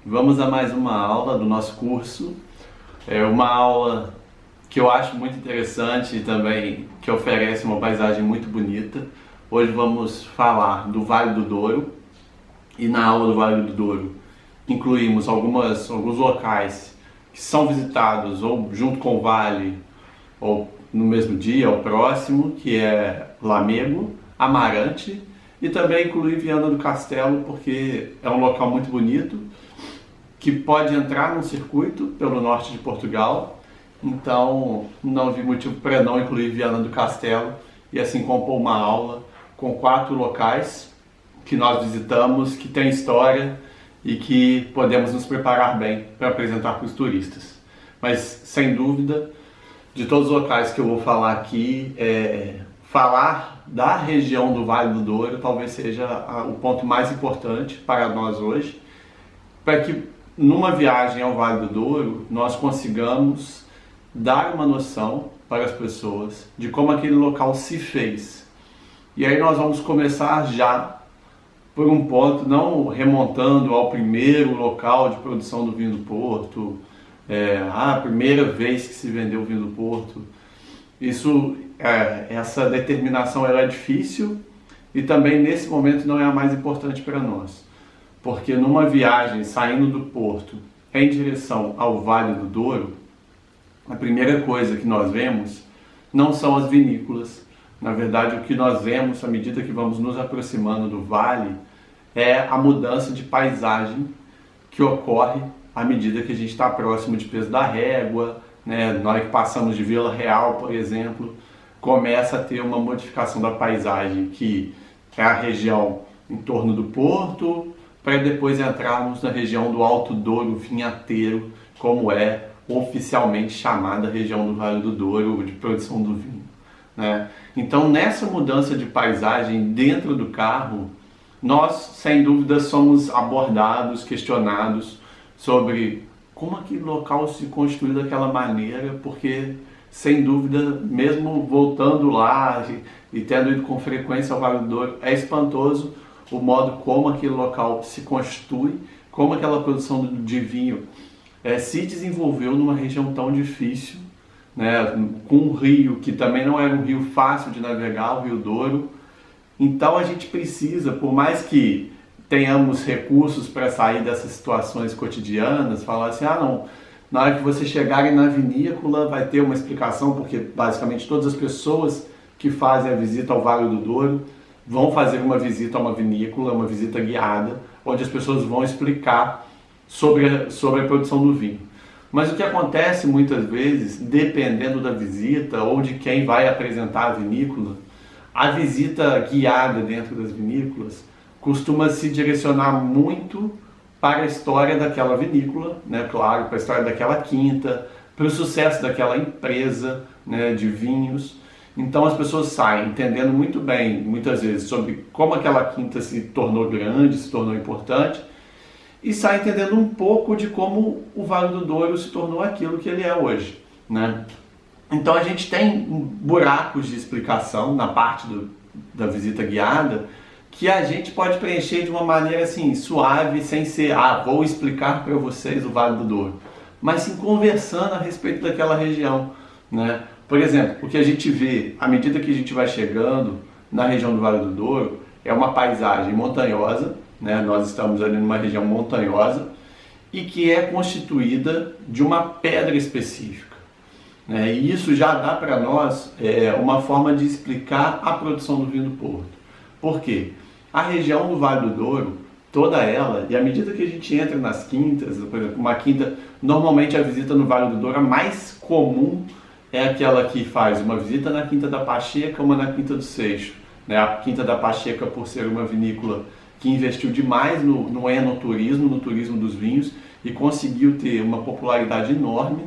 Vamos a mais uma aula do nosso curso. É uma aula que eu acho muito interessante e também que oferece uma paisagem muito bonita. Hoje vamos falar do Vale do Douro e na aula do Vale do Douro incluímos alguns locais que são visitados ou junto com o vale ou no mesmo dia ou próximo, que é Lamego, Amarante, e também incluí Viana do Castelo porque é um local muito bonito que pode entrar num circuito pelo norte de Portugal. Então não vi motivo para não incluir Viana do Castelo e assim compor uma aula com 4 locais que nós visitamos, que tem história e que podemos nos preparar bem para apresentar para os turistas. Mas sem dúvida, de todos os locais que eu vou falar aqui, falar da região do Vale do Douro talvez seja o ponto mais importante para nós hoje, para que numa viagem ao Vale do Douro nós consigamos dar uma noção para as pessoas de como aquele local se fez. E aí nós vamos começar já por um ponto, não remontando ao primeiro local de produção do vinho do Porto, a primeira vez que se vendeu o vinho do Porto. Essa determinação ela é difícil e também nesse momento não é a mais importante para nós. Porque numa viagem saindo do Porto em direção ao Vale do Douro, a primeira coisa que nós vemos não são as vinícolas. Na verdade, o que nós vemos à medida que vamos nos aproximando do vale é a mudança de paisagem que ocorre à medida que a gente está próximo de Peso da Régua, né? Na hora que passamos de Vila Real, por exemplo, começa a ter uma modificação da paisagem, que é a região em torno do Porto, para depois entrarmos na região do Alto Douro Vinhateiro, como é oficialmente chamada a região do Vale do Douro de produção do vinho, né? Então, nessa mudança de paisagem dentro do carro, nós, sem dúvida, somos abordados, questionados sobre como aquele local se construiu daquela maneira, porque, sem dúvida, mesmo voltando lá e tendo ido com frequência ao Vale do Douro, é espantoso o modo como aquele local se constitui, como aquela produção de vinho se desenvolveu numa região tão difícil, né, com um rio que também não era um rio fácil de navegar, o Rio Douro. Então a gente precisa, por mais que tenhamos recursos para sair dessas situações cotidianas, falar assim, não, na hora que vocês chegarem na vinícola vai ter uma explicação, porque basicamente todas as pessoas que fazem a visita ao Vale do Douro vão fazer uma visita a uma vinícola, uma visita guiada, onde as pessoas vão explicar sobre a produção do vinho. Mas o que acontece muitas vezes, dependendo da visita ou de quem vai apresentar a vinícola, a visita guiada dentro das vinícolas costuma se direcionar muito para a história daquela vinícola, né? Claro, para a história daquela quinta, para o sucesso daquela empresa, né, de vinhos. Então as pessoas saem entendendo muito bem, muitas vezes, sobre como aquela quinta se tornou grande, se tornou importante, e saem entendendo um pouco de como o Vale do Douro se tornou aquilo que ele é hoje, né? Então a gente tem buracos de explicação na parte da visita guiada que a gente pode preencher de uma maneira assim suave, sem ser, vou explicar para vocês o Vale do Douro, mas sim conversando a respeito daquela região, né? Por exemplo, o que a gente vê à medida que a gente vai chegando na região do Vale do Douro é uma paisagem montanhosa, né? Nós estamos ali numa região montanhosa e que é constituída de uma pedra específica. E isso já dá para nós uma forma de explicar a produção do vinho do Porto. Por quê? A região do Vale do Douro, toda ela, e à medida que a gente entra nas quintas, por exemplo, uma quinta, normalmente a visita no Vale do Douro, a mais comum é aquela que faz uma visita na Quinta da Pacheca, uma na Quinta do Seixo. A Quinta da Pacheca, por ser uma vinícola que investiu demais no enoturismo, no turismo dos vinhos, e conseguiu ter uma popularidade enorme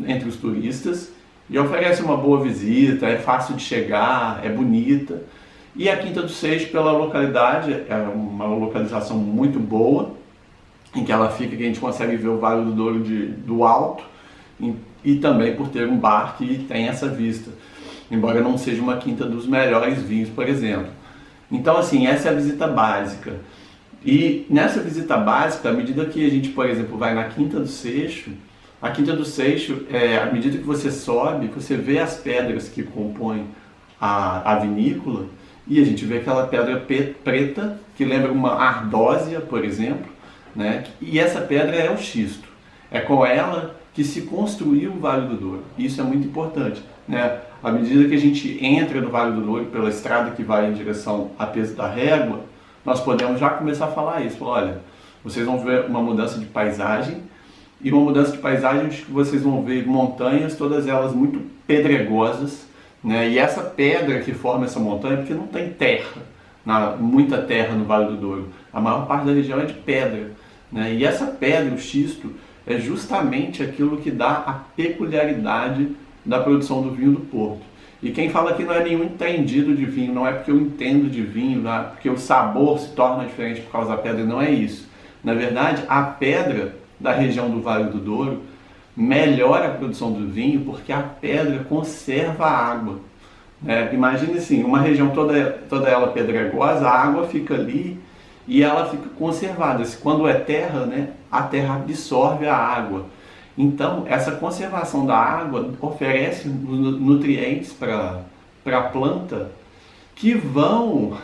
entre os turistas e oferece uma boa visita, é fácil de chegar, é bonita. E a Quinta do Seixo, pela localidade, é uma localização muito boa, em que ela fica, que a gente consegue ver o Vale do Douro do alto, e também por ter um bar que tem essa vista, embora não seja uma quinta dos melhores vinhos, por exemplo. Então, assim, essa é a visita básica. E nessa visita básica, à medida que a gente, por exemplo, vai na Quinta do Seixo, a Quinta do Seixo, à medida que você sobe, você vê as pedras que compõem a vinícola, e a gente vê aquela pedra preta, que lembra uma ardósia, por exemplo, né? E essa pedra é o xisto. É com ela que se construiu o Vale do Douro. Isso é muito importante, né? À medida que a gente entra no Vale do Douro pela estrada que vai em direção a Peso da Régua, nós podemos já começar a falar isso. Olha, vocês vão ver uma mudança de paisagem, e uma mudança de paisagem onde vocês vão ver montanhas, todas elas muito pedregosas, né? E essa pedra que forma essa montanha, porque não tem terra, muita terra no Vale do Douro. A maior parte da região é de pedra, né? E essa pedra, o xisto, é justamente aquilo que dá a peculiaridade da produção do vinho do Porto. E quem fala que não é nenhum entendido de vinho, não é porque eu entendo de vinho, não é porque o sabor se torna diferente por causa da pedra, não é isso. Na verdade, a pedra da região do Vale do Douro melhora a produção do vinho porque a pedra conserva a água. Imagine assim, uma região toda ela pedregosa, a água fica ali e ela fica conservada. Quando é terra, né, a terra absorve a água. Então, essa conservação da água oferece nutrientes para a planta que vão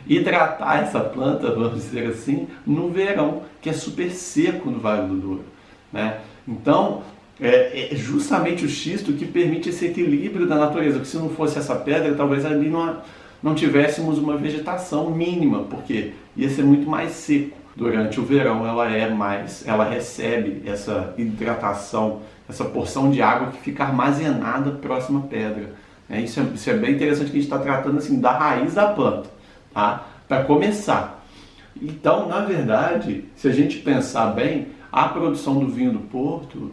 hidratar essa planta, vamos dizer assim, no verão, que é super seco no Vale do Douro, né? Então, é justamente o xisto que permite esse equilíbrio da natureza, porque se não fosse essa pedra, talvez ali não tivéssemos uma vegetação mínima, porque ia ser muito mais seco. Durante o verão ela recebe essa hidratação, essa porção de água que fica armazenada próxima à pedra. Isso é bem interessante, que a gente está tratando assim da raiz da planta, tá? Para começar. Então, na verdade, se a gente pensar bem, a produção do vinho do Porto,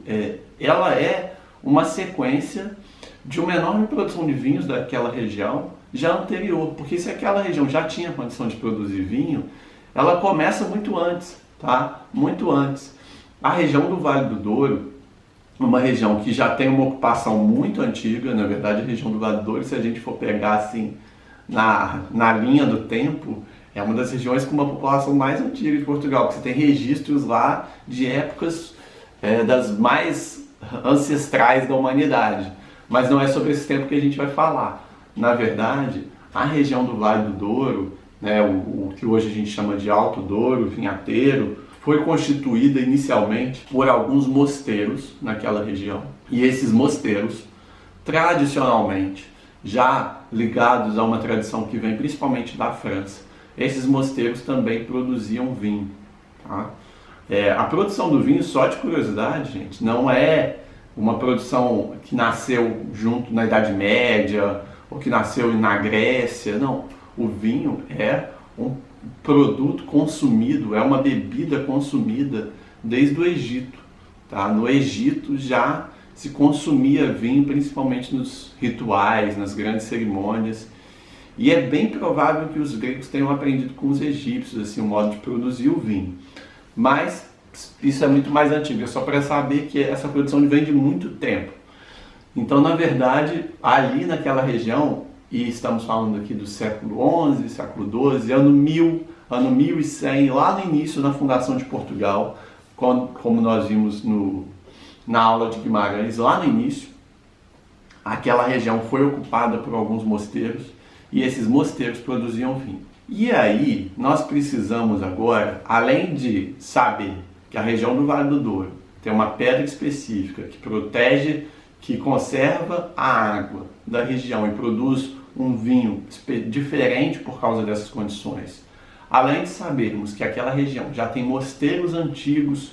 ela é uma sequência de uma enorme produção de vinhos daquela região já anterior, porque se aquela região já tinha condição de produzir vinho, ela começa muito antes, tá? Muito antes. A região do Vale do Douro, uma região que já tem uma ocupação muito antiga, na verdade a região do Vale do Douro, se a gente for pegar assim na linha do tempo, é uma das regiões com uma população mais antiga de Portugal, porque você tem registros lá de épocas das mais ancestrais da humanidade. Mas não é sobre esse tempo que a gente vai falar. Na verdade, a região do Vale do Douro, né, o que hoje a gente chama de Alto Douro, Vinhateiro, foi constituída inicialmente por alguns mosteiros naquela região. E esses mosteiros, tradicionalmente, já ligados a uma tradição que vem principalmente da França, esses mosteiros também produziam vinho. Tá? A produção do vinho, só de curiosidade, gente, não é uma produção que nasceu junto na Idade Média ou que nasceu na Grécia, não. O vinho é um produto consumido, é uma bebida consumida desde o Egito. Tá? No Egito já se consumia vinho, principalmente nos rituais, nas grandes cerimônias. E é bem provável que os gregos tenham aprendido com os egípcios assim, o modo de produzir o vinho. Mas isso é muito mais antigo, é só para saber que essa produção vem de muito tempo. Então, na verdade, ali naquela região, e estamos falando aqui do século XI, século XII, ano 1100, lá no início, na fundação de Portugal, como nós vimos na aula de Guimarães, lá no início, aquela região foi ocupada por alguns mosteiros, e esses mosteiros produziam vinho. E aí, nós precisamos agora, além de saber que a região do Vale do Douro tem uma pedra específica que protege, que conserva a água da região e produz um vinho diferente por causa dessas condições. Além de sabermos que aquela região já tem mosteiros antigos,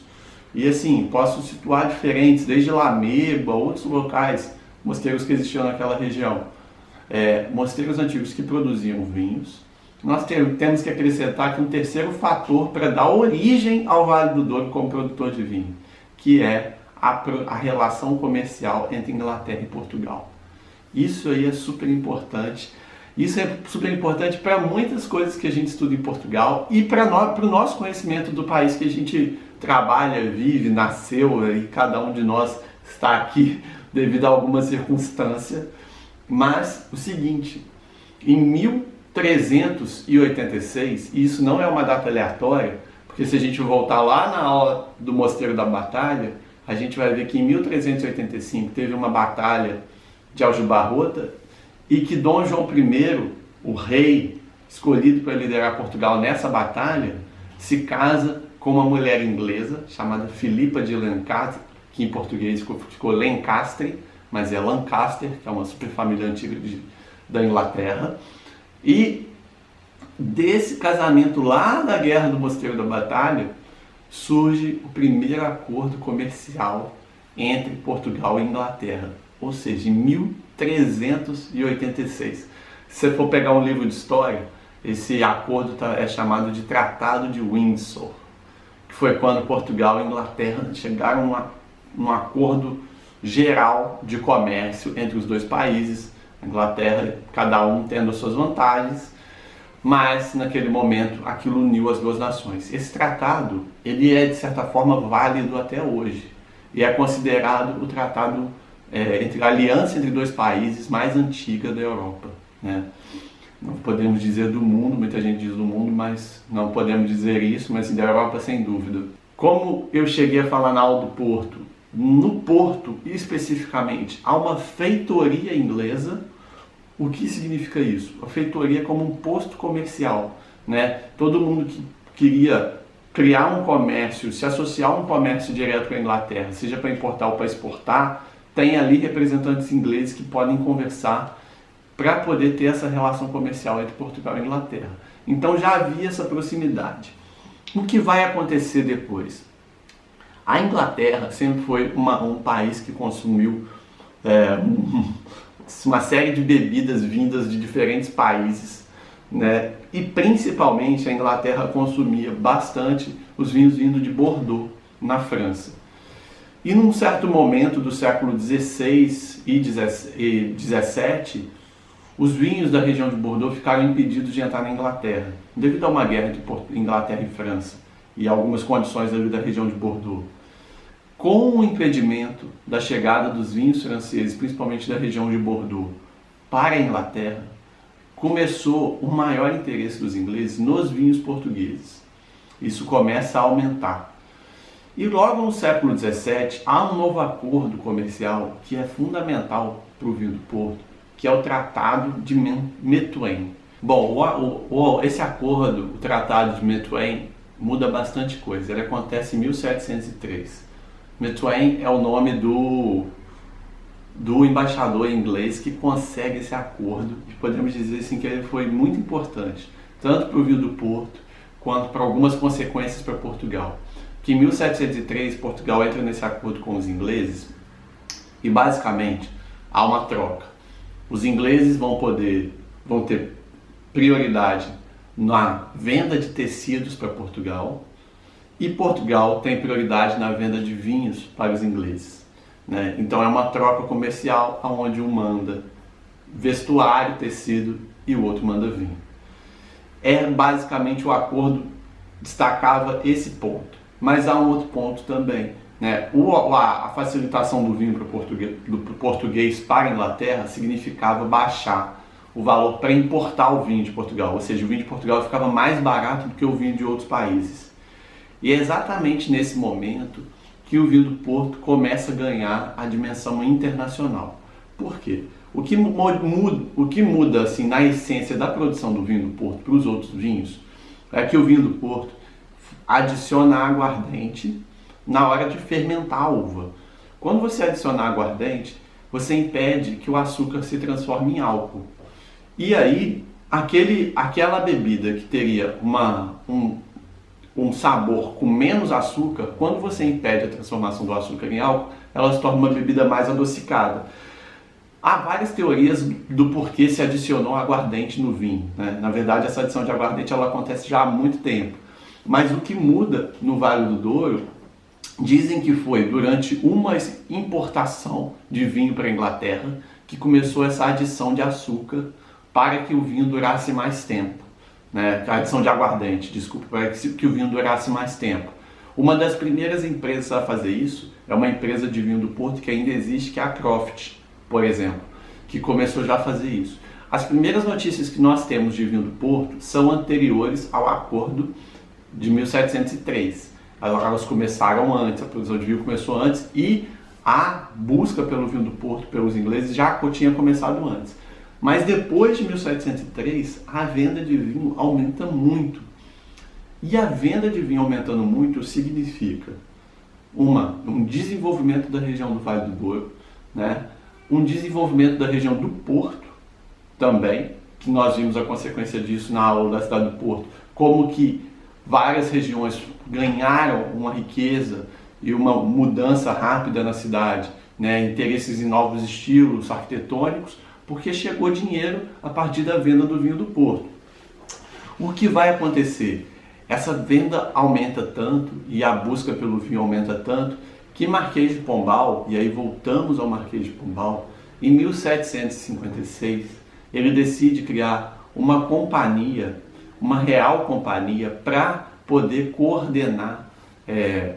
e assim, posso situar diferentes, desde Lamego a outros locais, mosteiros que existiam naquela região. Mosteiros antigos que produziam vinhos. Nós temos que acrescentar aqui um terceiro fator para dar origem ao Vale do Douro como produtor de vinho, que é a relação comercial entre Inglaterra e Portugal. Isso aí é super importante. Isso é super importante para muitas coisas que a gente estuda em Portugal e para o nosso conhecimento do país que a gente trabalha, vive, nasceu, e cada um de nós está aqui devido a alguma circunstância. Mas o seguinte, em 1386, e isso não é uma data aleatória, porque se a gente voltar lá na aula do Mosteiro da Batalha, a gente vai ver que em 1385 teve uma batalha de Aljubarrota e que Dom João I, o rei escolhido para liderar Portugal nessa batalha, se casa com uma mulher inglesa chamada Filipa de Lancaster, que em português ficou Lencastre, mas é Lancaster, que é uma superfamília antiga da Inglaterra. E desse casamento lá da Guerra do Mosteiro da Batalha, surge o primeiro acordo comercial entre Portugal e Inglaterra, ou seja, em 1386. Se você for pegar um livro de história, esse acordo é chamado de Tratado de Windsor, que foi quando Portugal e Inglaterra chegaram a um acordo geral de comércio entre os dois países, a Inglaterra, cada um tendo as suas vantagens, mas naquele momento aquilo uniu as duas nações. Esse tratado, ele é de certa forma válido até hoje e é considerado o tratado entre a aliança entre dois países mais antiga da Europa, né? Não podemos dizer do mundo, muita gente diz do mundo, mas não podemos dizer isso, mas da Europa sem dúvida. Como eu cheguei a falar na aula do Porto, no Porto especificamente há uma feitoria inglesa. O que significa isso? A feitoria como um posto comercial, né? Todo mundo que queria criar um comércio, se associar a um comércio direto com a Inglaterra, seja para importar ou para exportar, tem ali representantes ingleses que podem conversar para poder ter essa relação comercial entre Portugal e Inglaterra. Então já havia essa proximidade. O que vai acontecer depois? A Inglaterra sempre foi um país que consumiu uma série de bebidas vindas de diferentes países, né? E principalmente a Inglaterra consumia bastante os vinhos vindos de Bordeaux, na França. E num certo momento do século XVI e XVII, os vinhos da região de Bordeaux ficaram impedidos de entrar na Inglaterra, devido a uma guerra entre Inglaterra e França e algumas condições da região de Bordeaux. Com o impedimento da chegada dos vinhos franceses, principalmente da região de Bordeaux, para a Inglaterra, começou o maior interesse dos ingleses nos vinhos portugueses. Isso começa a aumentar. E logo no século XVII, há um novo acordo comercial que é fundamental para o vinho do Porto, que é o Tratado de Methuen. Bom, esse acordo, o Tratado de Methuen, muda bastante coisa. Ele acontece em 1703. Methuen é o nome do embaixador inglês que consegue esse acordo, e podemos dizer assim que ele foi muito importante, tanto para o vinho do Porto, quanto para algumas consequências para Portugal. Que em 1703 Portugal entra nesse acordo com os ingleses e basicamente há uma troca. Os ingleses vão ter prioridade na venda de tecidos para Portugal, e Portugal tem prioridade na venda de vinhos para os ingleses, né? Então é uma troca comercial onde um manda vestuário, tecido e o outro manda vinho. Basicamente o acordo destacava esse ponto, mas há um outro ponto também, né? A facilitação do vinho do português para a Inglaterra significava baixar o valor para importar o vinho de Portugal, ou seja, o vinho de Portugal ficava mais barato do que o vinho de outros países. E é exatamente nesse momento que o vinho do Porto começa a ganhar a dimensão internacional. Por quê? O que muda assim, na essência da produção do vinho do Porto para os outros vinhos é que o vinho do Porto adiciona aguardente na hora de fermentar a uva. Quando você adiciona aguardente, você impede que o açúcar se transforme em álcool. E aí, aquela bebida que teria um sabor com menos açúcar, quando você impede a transformação do açúcar em álcool, ela se torna uma bebida mais adocicada. Há várias teorias do porquê se adicionou aguardente no vinho, né? Na verdade, essa adição de aguardente ela acontece já há muito tempo. Mas o que muda no Vale do Douro, dizem que foi durante uma importação de vinho para a Inglaterra que começou essa adição de açúcar para que o vinho durasse mais tempo. Né, a adição de aguardente, desculpa, para que o vinho durasse mais tempo. Uma das primeiras empresas a fazer isso é uma empresa de vinho do Porto que ainda existe, que é a Croft, por exemplo, que começou já a fazer isso. As primeiras notícias que nós temos de vinho do Porto são anteriores ao acordo de 1703. Elas começaram antes, a produção de vinho começou antes e a busca pelo vinho do Porto pelos ingleses já tinha começado antes. Mas depois de 1703, a venda de vinho aumenta muito. E a venda de vinho aumentando muito significa um desenvolvimento da região do Vale do Douro, né? Um desenvolvimento da região do Porto também, que nós vimos a consequência disso na aula da cidade do Porto, como que várias regiões ganharam uma riqueza e uma mudança rápida na cidade, né? Interesses em novos estilos arquitetônicos, porque chegou dinheiro a partir da venda do vinho do Porto. O que vai acontecer? Essa venda aumenta tanto e a busca pelo vinho aumenta tanto que Marquês de Pombal, e aí voltamos ao Marquês de Pombal, em 1756 ele decide criar uma companhia, uma real companhia, para poder coordenar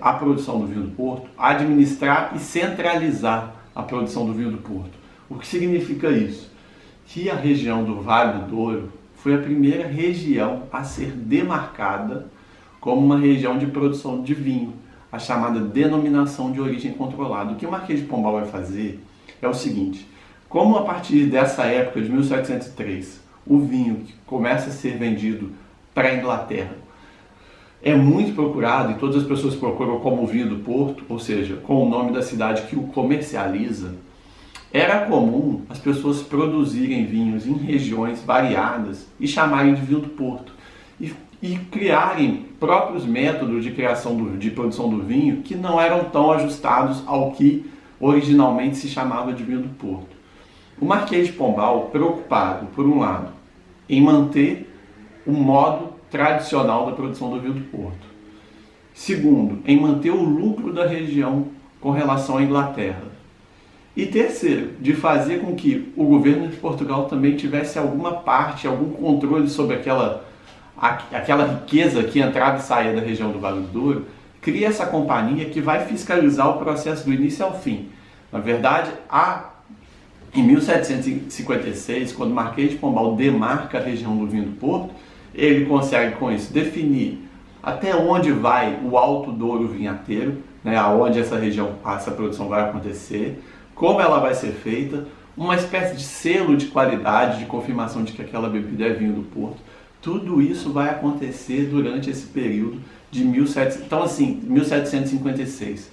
a produção do vinho do Porto, administrar e centralizar a produção do vinho do Porto. O que significa isso? Que a região do Vale do Douro foi a primeira região a ser demarcada como uma região de produção de vinho, a chamada denominação de origem controlada. O que o Marquês de Pombal vai fazer é o seguinte: como a partir dessa época de 1703 o vinho que começa a ser vendido para a Inglaterra é muito procurado e todas as pessoas procuram como vinho do Porto, ou seja, com o nome da cidade que o comercializa, era comum as pessoas produzirem vinhos em regiões variadas e chamarem de vinho do Porto e criarem próprios métodos de criação de produção do vinho que não eram tão ajustados ao que originalmente se chamava de vinho do Porto. O Marquês de Pombal, preocupado, por um lado, em manter o modo tradicional da produção do vinho do Porto. Segundo, em manter o lucro da região com relação à Inglaterra. E terceiro, de fazer com que o governo de Portugal também tivesse alguma parte, algum controle sobre aquela riqueza que entrava e saía da região do Vale do Douro, cria essa companhia que vai fiscalizar o processo do início ao fim. Na verdade, em 1756, quando o Marquês de Pombal demarca a região do vinho do Porto, ele consegue com isso definir até onde vai o Alto Douro vinhateiro, né, aonde essa produção vai acontecer, como ela vai ser feita, uma espécie de selo de qualidade, de confirmação de que aquela bebida é vinho do Porto. Tudo isso vai acontecer durante esse período de 1756.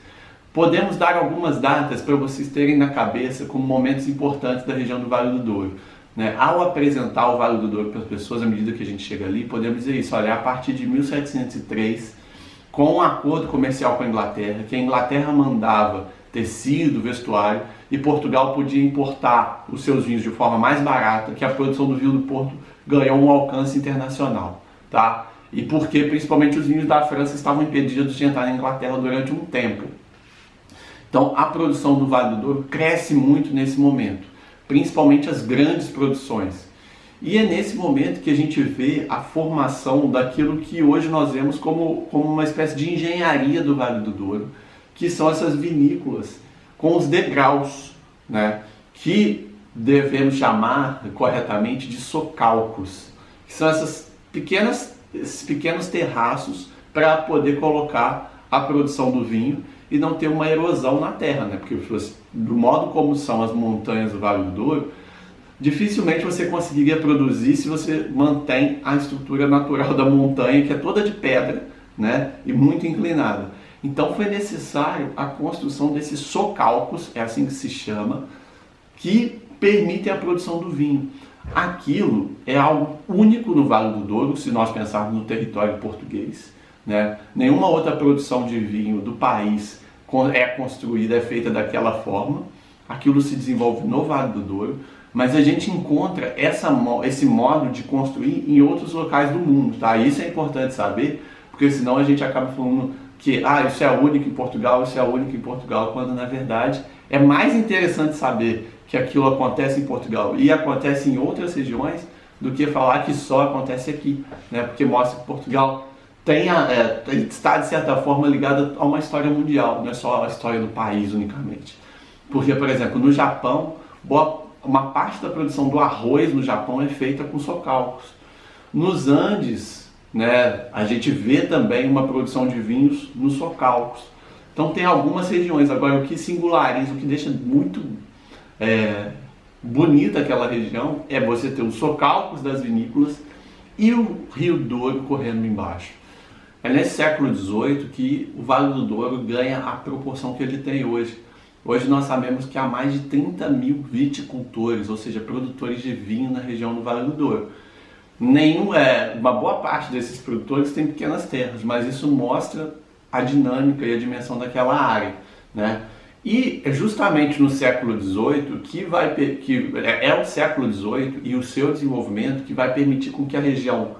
Podemos dar algumas datas para vocês terem na cabeça como momentos importantes da região do Vale do Douro, né? Ao apresentar o Vale do Douro para as pessoas, à medida que a gente chega ali, podemos dizer isso: olha, a partir de 1703, com um acordo comercial com a Inglaterra, que a Inglaterra mandava tecido, vestuário, e Portugal podia importar os seus vinhos de forma mais barata, que a produção do vinho do Porto ganhou um alcance internacional, tá? E porque principalmente os vinhos da França estavam impedidos de entrar na Inglaterra durante um tempo. Então a produção do Vale do Douro cresce muito nesse momento, principalmente as grandes produções. E é nesse momento que a gente vê a formação daquilo que hoje nós vemos como uma espécie de engenharia do Vale do Douro, que são essas vinícolas com os degraus, né, que devemos chamar corretamente de socalcos, que são esses pequenos terraços para poder colocar a produção do vinho e não ter uma erosão na terra, né? Porque do modo como são as montanhas do Vale do Douro, dificilmente você conseguiria produzir se você mantém a estrutura natural da montanha, que é toda de pedra, né, e muito inclinada. Então foi necessário a construção desses socalcos, é assim que se chama, que permitem a produção do vinho. Aquilo é algo único no Vale do Douro, se nós pensarmos no território português, né? Nenhuma outra produção de vinho do país é construída, é feita daquela forma. Aquilo se desenvolve no Vale do Douro, mas a gente encontra esse modo de construir em outros locais do mundo, tá? Isso é importante saber, porque senão a gente acaba falando que isso é único em Portugal, isso é único em Portugal, quando na verdade é mais interessante saber que aquilo acontece em Portugal e acontece em outras regiões do que falar que só acontece aqui, né? Porque mostra que Portugal está de certa forma ligado a uma história mundial, não é só a história do país unicamente. Porque, por exemplo, no Japão, uma parte da produção do arroz no Japão é feita com socalcos. Nos Andes, né, a gente vê também uma produção de vinhos nos socalcos. Então tem algumas regiões. Agora, o que singulariza, o que deixa muito bonita aquela região é você ter os socalcos das vinícolas e o Rio Douro correndo embaixo. É nesse século XVIII que o Vale do Douro ganha a proporção que ele tem hoje. Hoje nós sabemos que há mais de 30 mil viticultores, ou seja, produtores de vinho na região do Vale do Douro. Uma boa parte desses produtores tem pequenas terras, mas isso mostra a dinâmica e a dimensão daquela área, né? E é justamente no século XVIII é o século XVIII e o seu desenvolvimento que vai permitir com que a região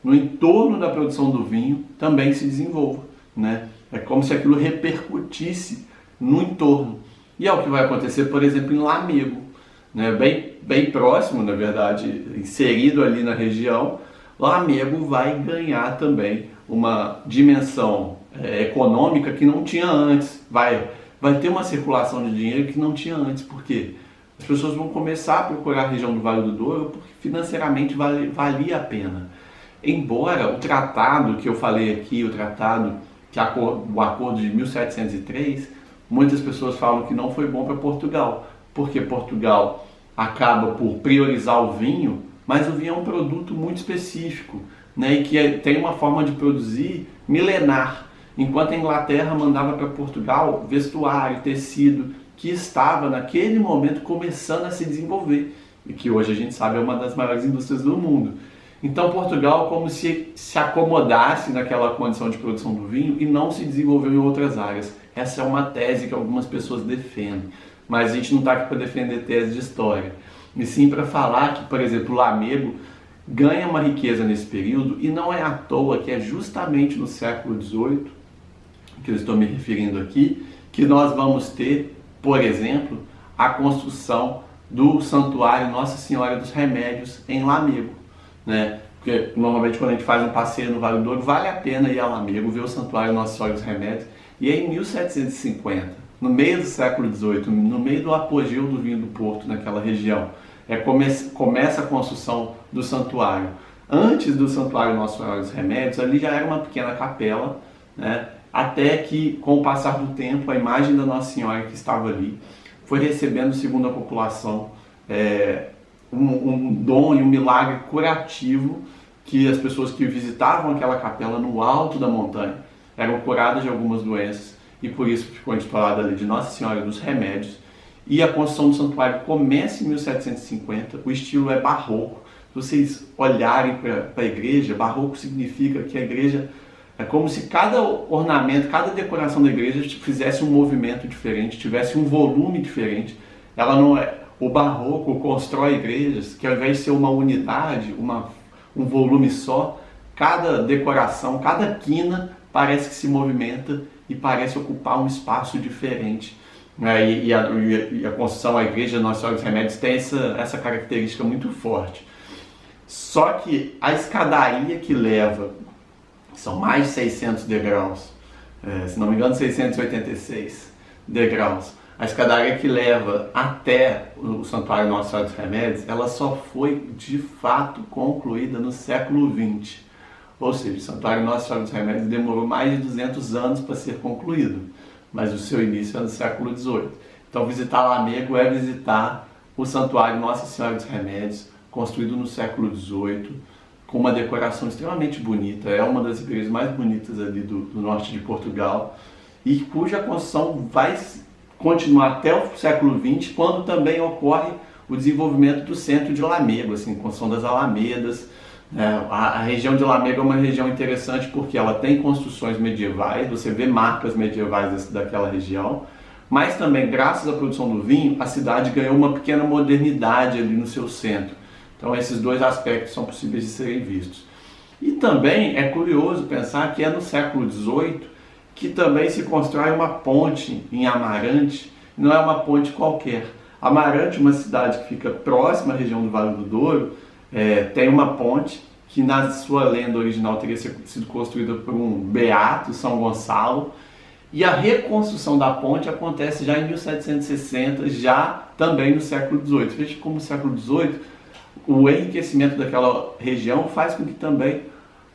no entorno da produção do vinho também se desenvolva, né? É como se aquilo repercutisse no entorno. E é o que vai acontecer, por exemplo, em Lamego, né? Bem próximo, na verdade, inserido ali na região. Lamego vai ganhar também uma dimensão econômica que não tinha antes. Vai ter uma circulação de dinheiro que não tinha antes. Por quê? As pessoas vão começar a procurar a região do Vale do Douro porque financeiramente valia a pena. Embora o tratado que eu falei aqui, o acordo de 1703, muitas pessoas falam que não foi bom para Portugal, porque Portugal acaba por priorizar o vinho, mas o vinho é um produto muito específico, né, e que tem uma forma de produzir milenar, enquanto a Inglaterra mandava para Portugal vestuário, tecido, que estava naquele momento começando a se desenvolver, e que hoje a gente sabe é uma das maiores indústrias do mundo. Então Portugal como se acomodasse naquela condição de produção do vinho e não se desenvolveu em outras áreas. Essa é uma tese que algumas pessoas defendem, mas a gente não está aqui para defender tese de história, e sim para falar que, por exemplo, o Lamego ganha uma riqueza nesse período, e não é à toa que é justamente no século XVIII, que eu estou me referindo aqui, que nós vamos ter, por exemplo, a construção do Santuário Nossa Senhora dos Remédios em Lamego, né? Porque normalmente quando a gente faz um passeio no Vale do Douro, vale a pena ir a Lamego, ver o Santuário Nossa Senhora dos Remédios. E aí, em 1750, no meio do século XVIII, no meio do apogeu do vinho do Porto naquela região, começa a construção do santuário. Antes do Santuário Nossa Senhora dos Remédios, ali já era uma pequena capela, né? Até que, com o passar do tempo, a imagem da Nossa Senhora que estava ali foi recebendo, segundo a população, um dom e um milagre curativo, que as pessoas que visitavam aquela capela no alto da montanha eram curadas de algumas doenças, e por isso ficou intitulada ali de Nossa Senhora dos Remédios. E a construção do santuário começa em 1750, o estilo é barroco. Se vocês olharem para a igreja, barroco significa que a igreja é como se cada ornamento, cada decoração da igreja fizesse um movimento diferente, tivesse um volume diferente. Ela não é... O barroco constrói igrejas que, ao invés de ser uma unidade, um volume só, cada decoração, cada quina parece que se movimenta e parece ocupar um espaço diferente. E a construção, a igreja Nossa Senhora dos Remédios tem essa característica muito forte. Só que a escadaria que leva, são mais de 600 degraus, se não me engano 686 degraus, a escadaria que leva até o Santuário Nossa Senhora dos Remédios, ela só foi de fato concluída no século XX. Ou seja, o Santuário Nossa Senhora dos Remédios demorou mais de 200 anos para ser concluído, mas o seu início é no século XVIII. Então visitar Lamego é visitar o Santuário Nossa Senhora dos Remédios, construído no século XVIII, com uma decoração extremamente bonita. É uma das igrejas mais bonitas ali do norte de Portugal, e cuja construção vai continuar até o século XX, quando também ocorre o desenvolvimento do centro de Lamego, assim, construção das alamedas. A região de Lamego é uma região interessante porque ela tem construções medievais, você vê marcas medievais daquela região, mas também, graças à produção do vinho, a cidade ganhou uma pequena modernidade ali no seu centro. Então esses dois aspectos são possíveis de serem vistos. E também é curioso pensar que é no século XVIII que também se constrói uma ponte em Amarante. Não é uma ponte qualquer. Amarante, uma cidade que fica próxima à região do Vale do Douro, tem uma ponte que na sua lenda original teria sido construída por um beato, São Gonçalo, E a reconstrução da ponte acontece já em 1760, já também no século XVIII. Veja como no século XVIII o enriquecimento daquela região faz com que também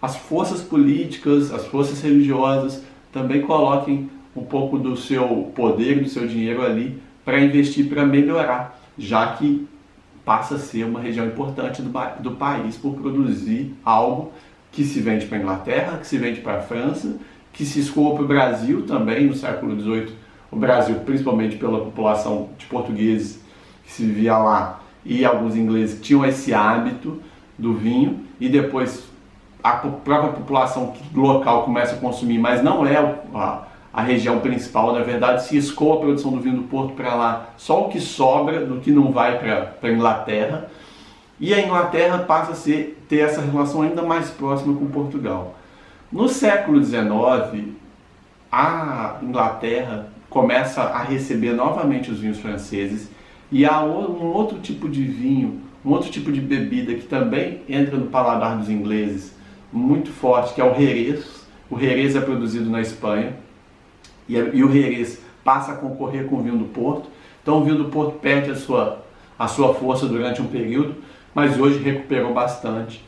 as forças políticas, as forças religiosas também coloquem um pouco do seu poder, do seu dinheiro ali para investir, para melhorar, já que passa a ser uma região importante do país por produzir algo que se vende para a Inglaterra, que se vende para a França, que se escoa para o Brasil também no século XVIII. O Brasil, principalmente pela população de portugueses que se vivia lá e alguns ingleses que tinham esse hábito do vinho, e depois a própria população local começa a consumir, mas não é a região principal, na verdade se escoa a produção do vinho do Porto para lá, só o que sobra do que não vai para a Inglaterra, e a Inglaterra passa a ter essa relação ainda mais próxima com Portugal. No século XIX, a Inglaterra começa a receber novamente os vinhos franceses, e há um outro tipo de vinho, um outro tipo de bebida que também entra no paladar dos ingleses, muito forte, que é o Jerez. O Jerez é produzido na Espanha, e o Jerez passa a concorrer com o vinho do Porto. Então o vinho do Porto perde a sua força durante um período, mas hoje recuperou bastante,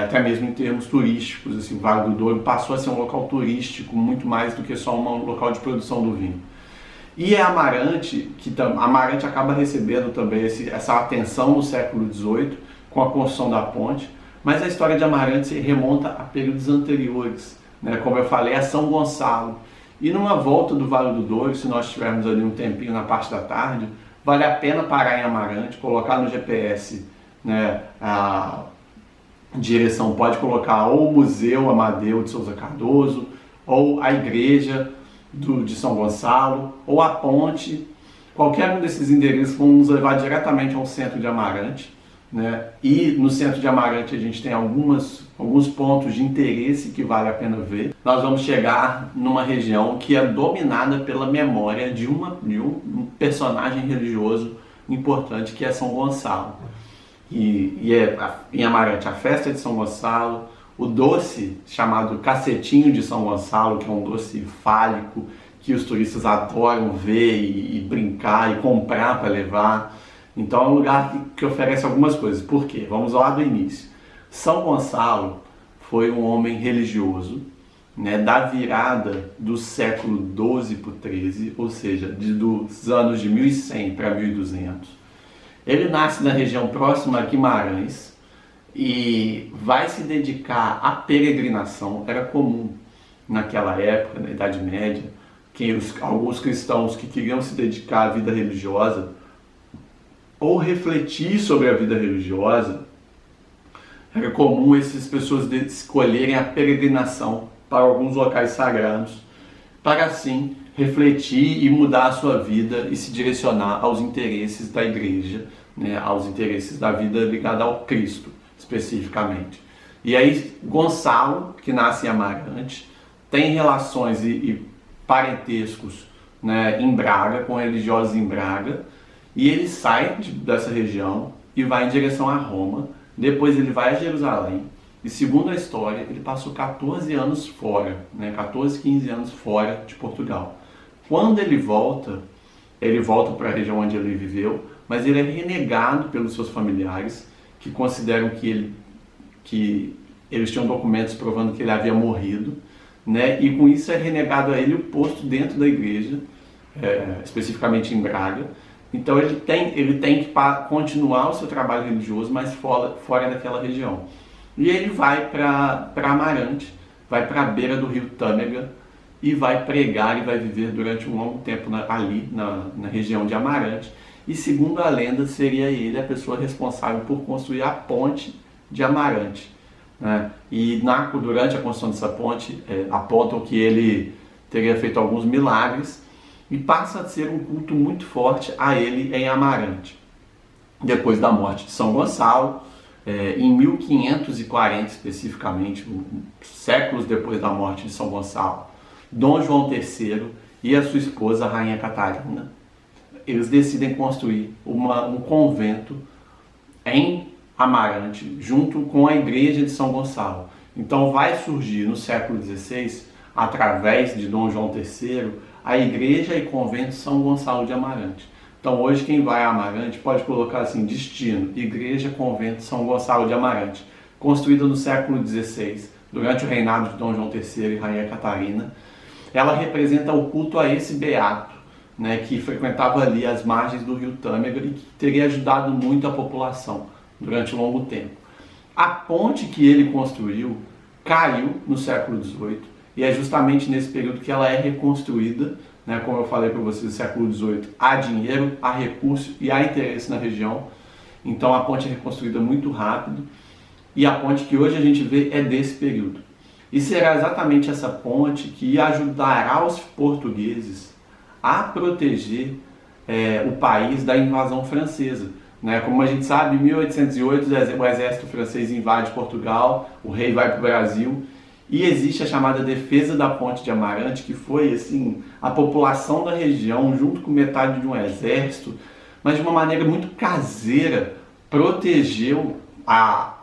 até mesmo em termos turísticos. Assim, o Vale do Douro passou a ser um local turístico muito mais do que só um local de produção do vinho. E a Amarante, Amarante acaba recebendo também essa atenção no século XVIII com a construção da ponte, mas a história de Amarante se remonta a períodos anteriores, como eu falei, a São Gonçalo. E numa volta do Vale do Douro, se nós tivermos ali um tempinho na parte da tarde, vale a pena parar em Amarante, colocar no GPS, a direção, pode colocar ou o Museu Amadeu de Souza Cardoso, ou a igreja de São Gonçalo, ou a ponte. Qualquer um desses endereços vão nos levar diretamente ao centro de Amarante, E no centro de Amarante a gente tem alguns pontos de interesse que vale a pena ver. Nós vamos chegar numa região que é dominada pela memória de um personagem religioso importante, que é São Gonçalo. E é em Amarante a festa de São Gonçalo, o doce chamado cacetinho de São Gonçalo, que é um doce fálico que os turistas adoram ver e brincar e comprar para levar. Então é um lugar que oferece algumas coisas. Por quê? Vamos lá do início. São Gonçalo foi um homem religioso, da virada do século XII para o XIII, ou seja, dos anos de 1100 para 1200. Ele nasce na região próxima a Guimarães e vai se dedicar à peregrinação. Era comum naquela época, na Idade Média, que alguns cristãos que queriam se dedicar à vida religiosa ou refletir sobre a vida religiosa, era comum essas pessoas escolherem a peregrinação para alguns locais sagrados, para assim refletir e mudar a sua vida e se direcionar aos interesses da igreja, aos interesses da vida ligada ao Cristo, especificamente. E aí Gonçalo, que nasce em Amarante, tem relações e parentescos em Braga, com religiosos em Braga, e ele sai dessa região e vai em direção a Roma. Depois ele vai a Jerusalém. E segundo a história, ele passou 14 anos fora, 14, 15 anos fora de Portugal. Quando ele volta para a região onde ele viveu, mas ele é renegado pelos seus familiares, que consideram que eles tinham documentos provando que ele havia morrido, e com isso é renegado a ele o posto dentro da igreja, especificamente em Braga. Então ele tem que continuar o seu trabalho religioso, mas fora daquela região. E ele vai para Amarante, vai para a beira do rio Tâmega e vai pregar e vai viver durante um longo tempo ali na região de Amarante. E segundo a lenda, seria ele a pessoa responsável por construir a ponte de Amarante. E durante a construção dessa ponte, apontam que ele teria feito alguns milagres, e passa a ser um culto muito forte a ele em Amarante. Depois da morte de São Gonçalo, em 1540 especificamente, séculos depois da morte de São Gonçalo, Dom João III e a sua esposa, a Rainha Catarina, eles decidem construir um convento em Amarante, junto com a igreja de São Gonçalo. Então vai surgir no século XVI através de Dom João III, a igreja e convento São Gonçalo de Amarante. Então hoje quem vai a Amarante pode colocar assim, destino, igreja, convento São Gonçalo de Amarante, construída no século XVI, durante o reinado de Dom João III e Rainha Catarina. Ela representa o culto a esse beato, né, que frequentava ali as margens do rio Tâmega e que teria ajudado muito a população durante um longo tempo. A ponte que ele construiu caiu no século XVIII e é justamente nesse período que ela é reconstruída, né, como eu falei para vocês, no século XVIII há dinheiro, há recurso e há interesse na região, então a ponte é reconstruída muito rápido e a ponte que hoje a gente vê é desse período. E será exatamente essa ponte que ajudará os portugueses a proteger o país da invasão francesa. Né? Como a gente sabe, em 1808 o exército francês invade Portugal, o rei vai para o Brasil e existe a chamada Defesa da Ponte de Amarante, que foi assim, a população da região, junto com metade de um exército, mas de uma maneira muito caseira, protegeu a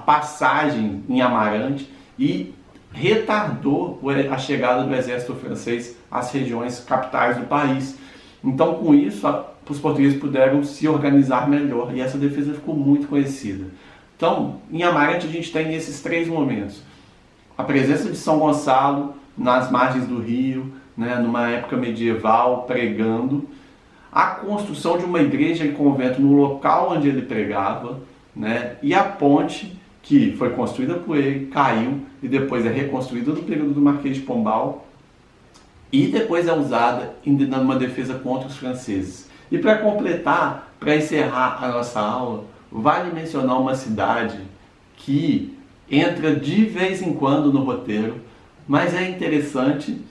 passagem em Amarante e retardou a chegada do exército francês às regiões capitais do país. Então, com isso, os portugueses puderam se organizar melhor e essa defesa ficou muito conhecida. Então, em Amarante a gente tem esses três momentos. A presença de São Gonçalo nas margens do rio, né, numa época medieval, pregando. A construção de uma igreja e convento no local onde ele pregava, né, e a ponte que foi construída por ele, caiu e depois é reconstruída no período do Marquês de Pombal e depois é usada numa defesa contra os franceses. E para completar, para encerrar a nossa aula, vale mencionar uma cidade que entra de vez em quando no roteiro, mas é interessante,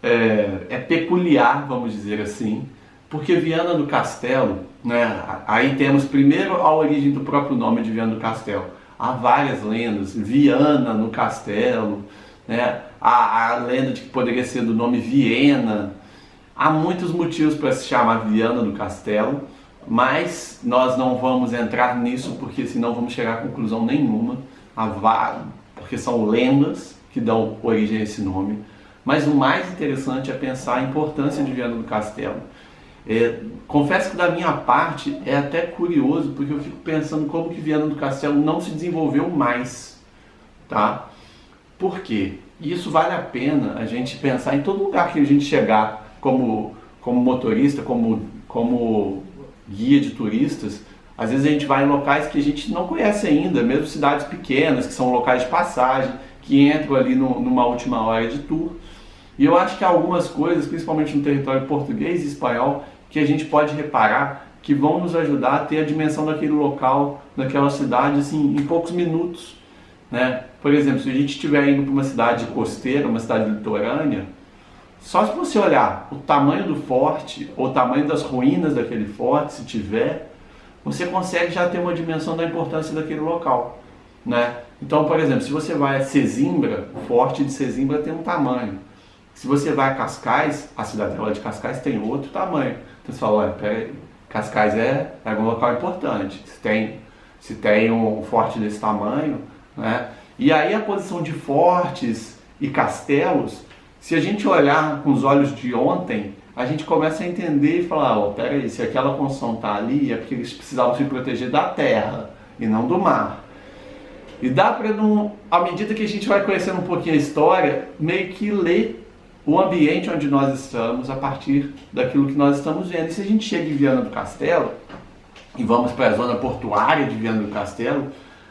é peculiar, vamos dizer assim, porque Viana do Castelo, né, aí temos primeiro a origem do próprio nome de Viana do Castelo. Há várias lendas, Viana no Castelo, né, a lenda de que poderia ser do nome Viena. Há muitos motivos para se chamar Viana do Castelo, mas nós não vamos entrar nisso porque senão vamos chegar a conclusão nenhuma, porque são lendas que dão origem a esse nome. Mas o mais interessante é pensar a importância de Viana do Castelo. Confesso que da minha parte é até curioso, porque eu fico pensando como que Viana do Castelo não se desenvolveu mais, tá? Por quê? Isso vale a pena a gente pensar em todo lugar que a gente chegar como motorista, como guia de turistas. Às vezes a gente vai em locais que a gente não conhece ainda, mesmo cidades pequenas, que são locais de passagem, que entram ali numa última hora de tour. E eu acho que há algumas coisas, principalmente no território português e espanhol, que a gente pode reparar que vão nos ajudar a ter a dimensão daquele local, daquela cidade, assim, em poucos minutos, né? Por exemplo, se a gente estiver indo para uma cidade costeira, uma cidade litorânea, só se você olhar o tamanho do forte, ou o tamanho das ruínas daquele forte, se tiver, você consegue já ter uma dimensão da importância daquele local, né? Então, por exemplo, se você vai a Sesimbra, o forte de Sesimbra tem um tamanho. Se você vai a Cascais, a cidadela de Cascais tem outro tamanho. Então você fala, olha, peraí, Cascais é um local importante. Se tem um forte desse tamanho, né? E aí a posição de fortes e castelos, se a gente olhar com os olhos de ontem, a gente começa a entender e falar, ó, peraí, se aquela construção está ali é porque eles precisavam se proteger da terra e não do mar. E dá para, à medida que a gente vai conhecendo um pouquinho a história, meio que ler o ambiente onde nós estamos a partir daquilo que nós estamos vendo. E se a gente chega em Viana do Castelo e vamos para a zona portuária de Viana do Castelo,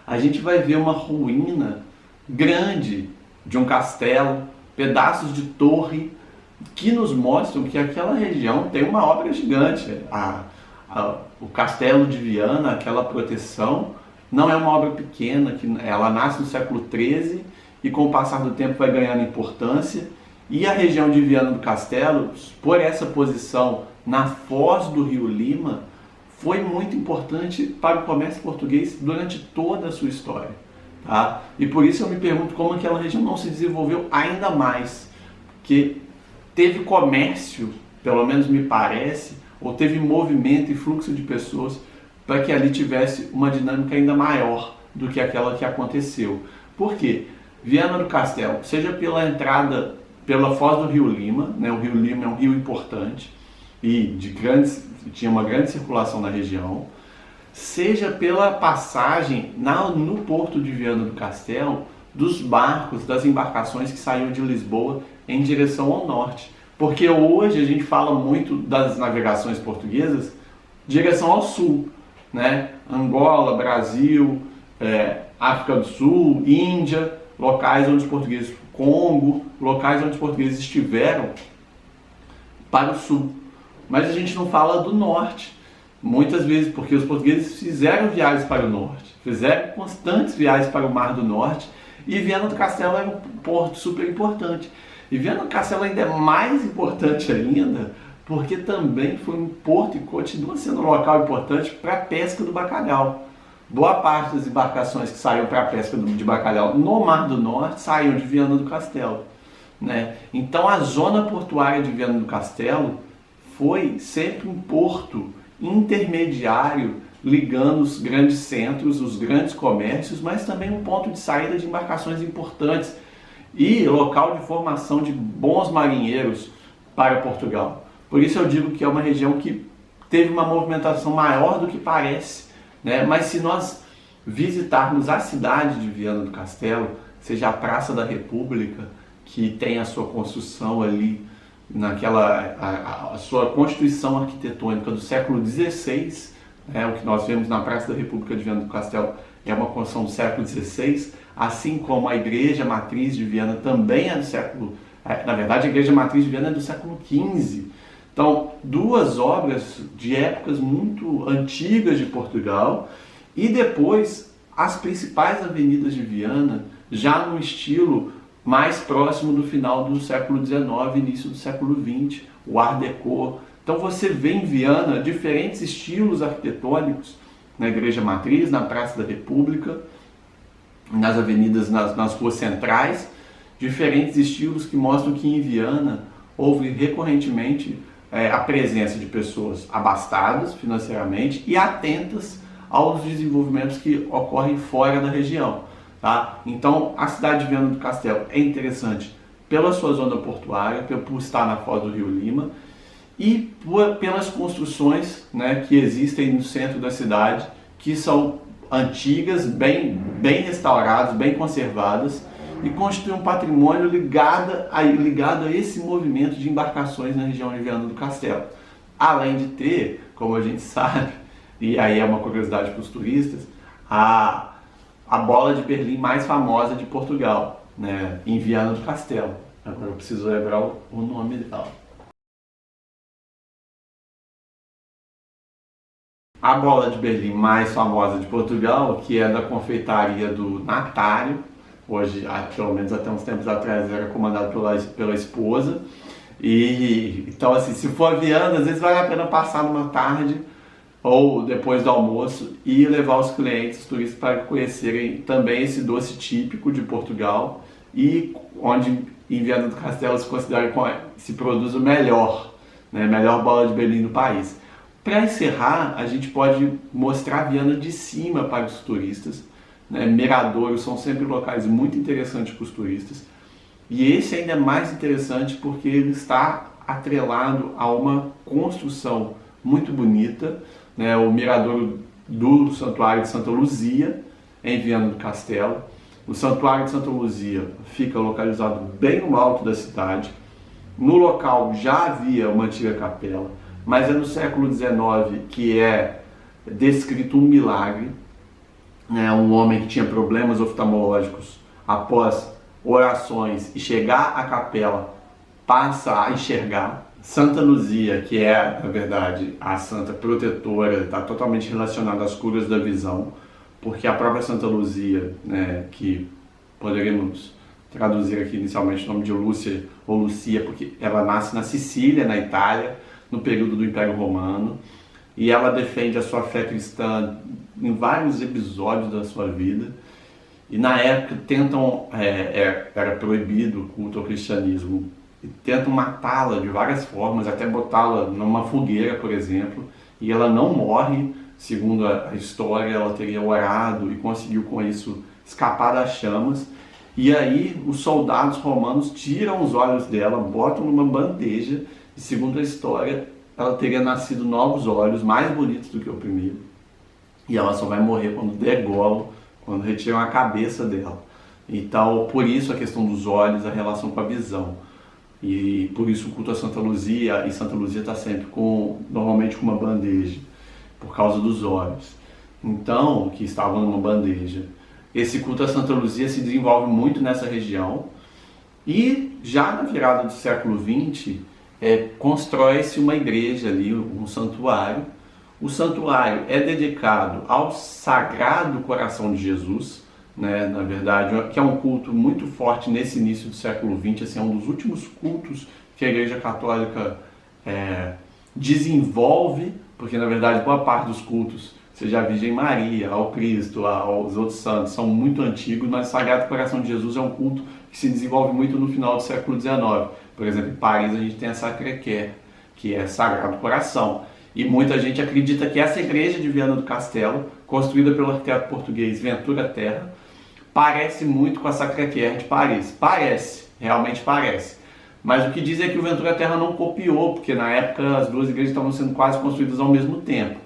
a gente vai ver uma ruína grande de um castelo, pedaços de torre, que nos mostram que aquela região tem uma obra gigante. O castelo de Viana, aquela proteção, não é uma obra pequena, que ela nasce no século XIII e com o passar do tempo vai ganhando importância. E a região de Viana do Castelo, por essa posição na foz do rio Lima, foi muito importante para o comércio português durante toda a sua história. Tá? E por isso eu me pergunto como aquela região não se desenvolveu ainda mais, porque teve comércio, pelo menos me parece, ou teve movimento e fluxo de pessoas para que ali tivesse uma dinâmica ainda maior do que aquela que aconteceu. Por quê? Viana do Castelo, seja pela entrada pela foz do Rio Lima, né? O Rio Lima é um rio importante e tinha uma grande circulação na região, seja pela passagem no porto de Viana do Castelo dos barcos, das embarcações que saíam de Lisboa em direção ao norte. Porque hoje a gente fala muito das navegações portuguesas em direção ao sul, né? Angola, Brasil, África do Sul, Índia, locais onde os portugueses, Congo, locais onde os portugueses estiveram para o sul. Mas a gente não fala do norte, muitas vezes porque os portugueses fizeram viagens para o norte, fizeram constantes viagens para o Mar do Norte, e Viana do Castelo é um porto super importante. E Viana do Castelo ainda é mais importante ainda, porque também foi um porto e continua sendo um local importante para a pesca do bacalhau. Boa parte das embarcações que saíam para a pesca de bacalhau no Mar do Norte saíam de Viana do Castelo, né? Então a zona portuária de Viana do Castelo foi sempre um porto intermediário ligando os grandes centros, os grandes comércios, mas também um ponto de saída de embarcações importantes e local de formação de bons marinheiros para Portugal. Por isso eu digo que é uma região que teve uma movimentação maior do que parece, né? Mas se nós visitarmos a cidade de Viana do Castelo, seja a Praça da República, que tem a sua construção ali, a sua constituição arquitetônica do século XVI, o que nós vemos na Praça da República de Viana do Castelo é uma construção do século XVI, assim como a Igreja Matriz de Viana também é do século... Na verdade, a Igreja Matriz de Viana é do século XV. Então, duas obras de épocas muito antigas de Portugal, e depois as principais avenidas de Viana, já no estilo mais próximo do final do século XIX, início do século XX, o Art Deco. Então você vê em Viana diferentes estilos arquitetônicos, na Igreja Matriz, na Praça da República, nas avenidas, nas ruas centrais, diferentes estilos que mostram que em Viana houve recorrentemente a presença de pessoas abastadas financeiramente e atentas aos desenvolvimentos que ocorrem fora da região. Tá? Então a cidade de Viana do Castelo é interessante pela sua zona portuária, por estar na foz do Rio Lima, e pelas construções, né, que existem no centro da cidade, que são antigas, bem restauradas, bem conservadas, e constituem um patrimônio ligado a esse movimento de embarcações na região de Viana do Castelo. Além de ter, como a gente sabe, e aí é uma curiosidade para os turistas, a bola de Berlim mais famosa de Portugal, né, em Viana do Castelo. Agora eu preciso lembrar o nome dela. A bola de Berlim mais famosa de Portugal, que é da confeitaria do Natário, hoje, pelo menos até uns tempos atrás, era comandado pela esposa. E então, assim, se for a Viana, às vezes vale a pena passar numa tarde ou depois do almoço e levar os clientes, os turistas, para conhecerem também esse doce típico de Portugal, e onde em Viana do Castelo se considera que se produz o melhor, né, melhor bola de Berlim do país. Para encerrar, a gente pode mostrar Viana de cima para os turistas, né? Miradouros são sempre locais muito interessantes para os turistas, e esse ainda é mais interessante porque ele está atrelado a uma construção muito bonita, né? O miradouro do Santuário de Santa Luzia, em Viana do Castelo. O Santuário de Santa Luzia fica localizado bem no alto da cidade. No local já havia uma antiga capela, mas é no século XIX que é descrito um milagre, né? Um homem que tinha problemas oftalmológicos, após orações e chegar à capela, passa a enxergar. Santa Luzia, que é, na verdade, a santa protetora, está totalmente relacionada às curas da visão, porque a própria Santa Luzia, né, que poderíamos traduzir aqui inicialmente o nome de Lúcia ou Lucia, porque ela nasce na Sicília, na Itália, no período do Império Romano, e ela defende a sua fé cristã em vários episódios da sua vida, e na época era proibido o culto ao cristianismo, e tentam matá-la de várias formas, até botá-la numa fogueira, por exemplo, e ela não morre. Segundo a história, ela teria orado e conseguiu com isso escapar das chamas, E aí os soldados romanos tiram os olhos dela, botam numa bandeja, e segundo a história, ela teria nascido novos olhos, mais bonitos do que o primeiro. E ela só vai morrer quando degolam, quando retiram a cabeça dela. Então, por isso a questão dos olhos, a relação com a visão. E por isso o culto a Santa Luzia, e Santa Luzia está sempre normalmente com uma bandeja, por causa dos olhos. Então, que estavam numa bandeja. Esse culto a Santa Luzia se desenvolve muito nessa região. E já na virada do século XX, constrói-se uma igreja ali, um santuário. O santuário é dedicado ao Sagrado Coração de Jesus, né, na verdade, que é um culto muito forte nesse início do século XX, assim, é um dos últimos cultos que a Igreja Católica desenvolve, porque na verdade boa parte dos cultos, seja a Virgem Maria, ao Cristo, aos outros santos, são muito antigos, mas o Sagrado Coração de Jesus é um culto que se desenvolve muito no final do século XIX. Por exemplo, em Paris a gente tem a Sacré-Cœur, que é Sagrado Coração. E muita gente acredita que essa igreja de Viana do Castelo, construída pelo arquiteto português Ventura Terra, parece muito com a Sacré-Cœur de Paris. Parece, realmente parece. Mas o que diz é que o Ventura Terra não copiou, porque na época as duas igrejas estavam sendo quase construídas ao mesmo tempo.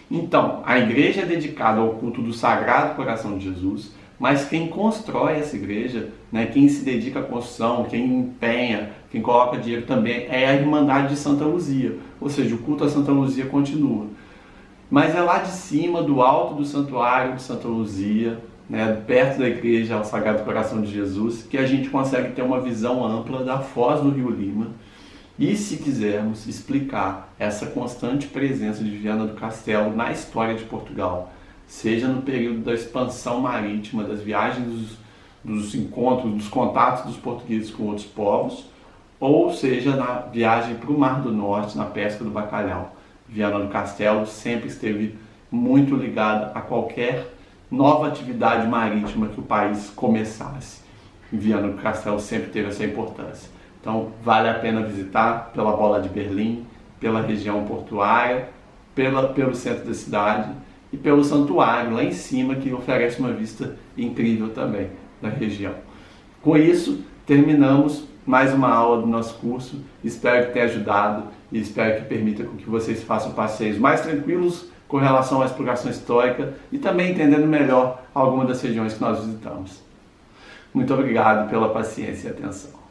Então, a igreja é dedicada ao culto do Sagrado Coração de Jesus, mas quem constrói essa igreja, né, quem se dedica à construção, quem empenha, quem coloca dinheiro também é a Irmandade de Santa Luzia. Ou seja, o culto a Santa Luzia continua. Mas é lá de cima, do alto do santuário de Santa Luzia, né, perto da igreja ao Sagrado Coração de Jesus, que a gente consegue ter uma visão ampla da foz do Rio Lima e, se quisermos, explicar essa constante presença de Viana do Castelo na história de Portugal, seja no período da expansão marítima, das viagens, dos encontros, dos contatos dos portugueses com outros povos, ou seja na viagem para o Mar do Norte, na pesca do bacalhau. Viana do Castelo sempre esteve muito ligada a qualquer nova atividade marítima que o país começasse. Viana do Castelo sempre teve essa importância. Então vale a pena visitar pela Bola de Berlim, pela região portuária, pelo centro da cidade e pelo santuário lá em cima, que oferece uma vista incrível também da região. Com isso, terminamos mais uma aula do nosso curso. Espero que tenha ajudado e espero que permita com que vocês façam passeios mais tranquilos com relação à exploração histórica e também entendendo melhor algumas das regiões que nós visitamos. Muito obrigado pela paciência e atenção.